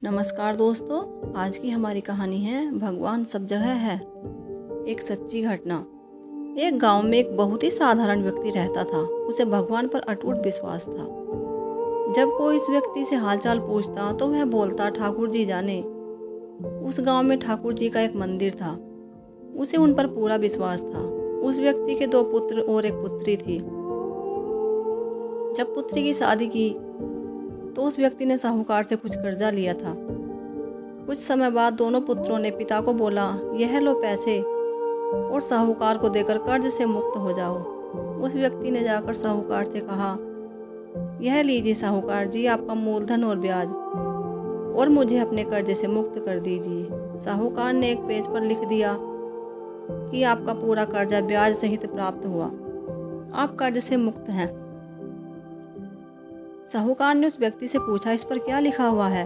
नमस्कार दोस्तों, आज की हमारी कहानी है भगवान सब जगह है। एक सच्ची घटना। एक गांव में एक बहुत ही साधारण व्यक्ति रहता था। उसे भगवान पर अटूट विश्वास था। जब कोई इस व्यक्ति से हालचाल पूछता तो वह बोलता, ठाकुर जी जाने। उस गांव में ठाकुर जी का एक मंदिर था। उसे उन पर पूरा विश्वास था। उस व्यक्ति के 2 पुत्र और एक पुत्री थी। जब पुत्री की शादी की तो उस व्यक्ति ने साहूकार से कुछ कर्जा लिया था। कुछ समय बाद दोनों पुत्रों ने पिता को बोला, यह लो पैसे और साहूकार को देकर कर्ज से मुक्त हो जाओ। उस व्यक्ति ने जाकर साहूकार से कहा, यह लीजिए साहूकार जी, आपका मूलधन और ब्याज, और मुझे अपने कर्जे से मुक्त कर दीजिए। साहूकार ने एक पेज पर लिख दिया कि आपका पूरा कर्जा ब्याज सहित प्राप्त हुआ, आप कर्ज से मुक्त हैं। साहूकार ने उस व्यक्ति से पूछा, इस पर क्या लिखा हुआ है?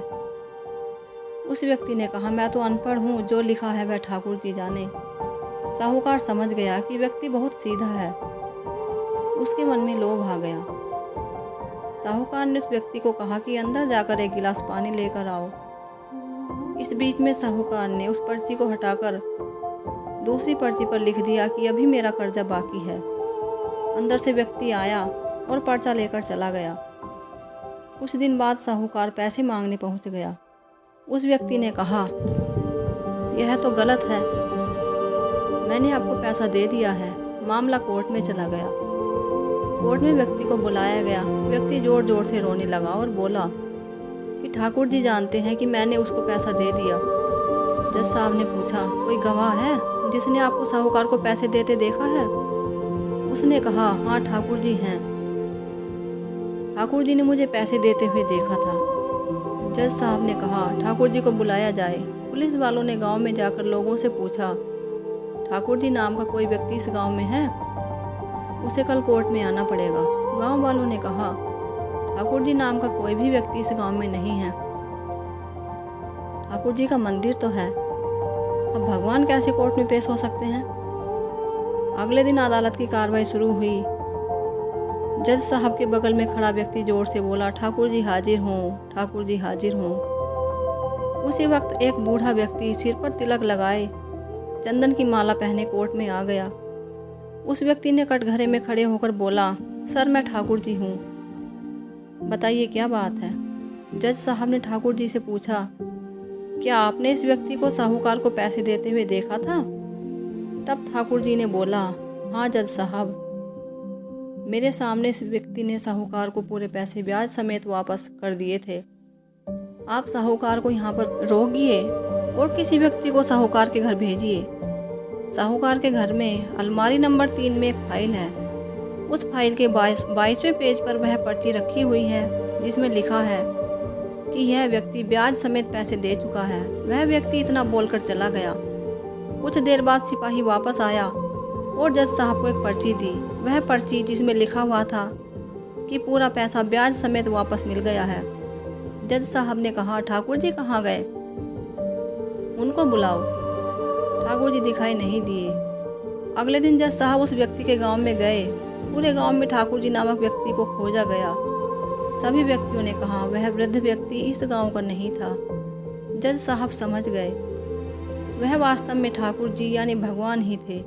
उस व्यक्ति ने कहा, मैं तो अनपढ़ हूँ, जो लिखा है वह ठाकुर जी जाने। साहूकार समझ गया कि व्यक्ति बहुत सीधा है। उसके मन में लोभ आ गया। साहूकार ने उस व्यक्ति को कहा कि अंदर जाकर एक गिलास पानी लेकर आओ। इस बीच में साहूकार ने उस पर्ची को हटाकर दूसरी पर्ची पर लिख दिया कि अभी मेरा कर्जा बाकी है। अंदर से व्यक्ति आया और पर्चा लेकर चला गया। कुछ दिन बाद साहूकार पैसे मांगने पहुंच गया। उस व्यक्ति ने कहा, यह तो गलत है, मैंने आपको पैसा दे दिया है। मामला कोर्ट में चला गया। कोर्ट में व्यक्ति को बुलाया गया। व्यक्ति जोर जोर से रोने लगा और बोला कि ठाकुर जी जानते हैं कि मैंने उसको पैसा दे दिया। जज साहब ने पूछा, कोई गवाह है जिसने आपको साहूकार को पैसे देते देखा है? उसने कहा, हाँ ठाकुर जी हैं। ठाकुर जी ने मुझे पैसे देते हुए देखा था। जज साहब ने कहा, ठाकुर जी को बुलाया जाए। पुलिस वालों ने गांव में जाकर लोगों से पूछा, ठाकुर जी नाम का कोई व्यक्ति इस गांव में है? उसे कल कोर्ट में आना पड़ेगा। गांव वालों ने कहा, ठाकुर जी नाम का कोई भी व्यक्ति इस गांव में नहीं है। ठाकुर जी का मंदिर तो है, अब भगवान कैसे कोर्ट में पेश हो सकते हैं? अगले दिन अदालत की कार्रवाई शुरू हुई। जज साहब के बगल में खड़ा व्यक्ति जोर से बोला, ठाकुर जी हाजिर हों, ठाकुर जी हाजिर हों। उसी वक्त एक बूढ़ा व्यक्ति सिर पर तिलक लगाए, चंदन की माला पहने कोर्ट में आ गया। उस व्यक्ति ने कटघरे में खड़े होकर बोला, सर मैं ठाकुर जी हूँ, बताइए क्या बात है? जज साहब ने ठाकुर जी से पूछा, क्या आपने इस व्यक्ति को साहूकार को पैसे देते हुए देखा था? तब ठाकुर जी ने बोला, हाँ जज साहब, मेरे सामने इस व्यक्ति ने साहूकार को पूरे पैसे ब्याज समेत वापस कर दिए थे। आप साहूकार को यहाँ पर रोकिए और किसी व्यक्ति को साहूकार के घर भेजिए। साहूकार के घर में अलमारी नंबर 3 में एक फाइल है। उस फाइल के 22वें पेज पर वह पर्ची रखी हुई है जिसमें लिखा है कि यह व्यक्ति ब्याज समेत पैसे दे चुका है। वह व्यक्ति इतना बोलकर चला गया। कुछ देर बाद सिपाही वापस आया और जज साहब को एक पर्ची दी। वह पर्ची जिसमें लिखा हुआ था कि पूरा पैसा ब्याज समेत वापस मिल गया है। जज साहब ने कहा, ठाकुर जी कहाँ गए? उनको बुलाओ। ठाकुर जी दिखाई नहीं दिए। अगले दिन जज साहब उस व्यक्ति के गांव में गए। पूरे गांव में ठाकुर जी नामक व्यक्ति को खोजा गया। सभी व्यक्तियों ने कहा, वह वृद्ध व्यक्ति इस गांव का नहीं था। जज साहब समझ गए, वह वास्तव में ठाकुर जी यानी भगवान ही थे।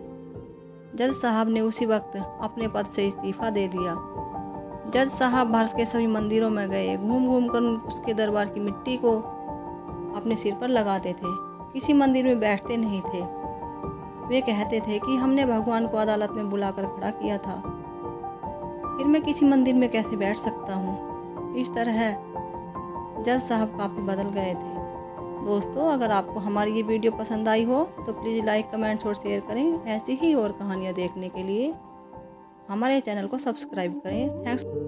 जज साहब ने उसी वक्त अपने पद से इस्तीफा दे दिया। जज साहब भारत के सभी मंदिरों में गए, घूम घूम कर उसके दरबार की मिट्टी को अपने सिर पर लगाते थे। किसी मंदिर में बैठते नहीं थे। वे कहते थे कि हमने भगवान को अदालत में बुलाकर खड़ा किया था, फिर मैं किसी मंदिर में कैसे बैठ सकता हूँ? इस तरह जज साहब काफ़ी बदल गए थे। दोस्तों, अगर आपको हमारी ये वीडियो पसंद आई हो तो प्लीज़ लाइक, कमेंट्स और शेयर करें। ऐसी ही और कहानियाँ देखने के लिए हमारे चैनल को सब्सक्राइब करें। थैंक्स।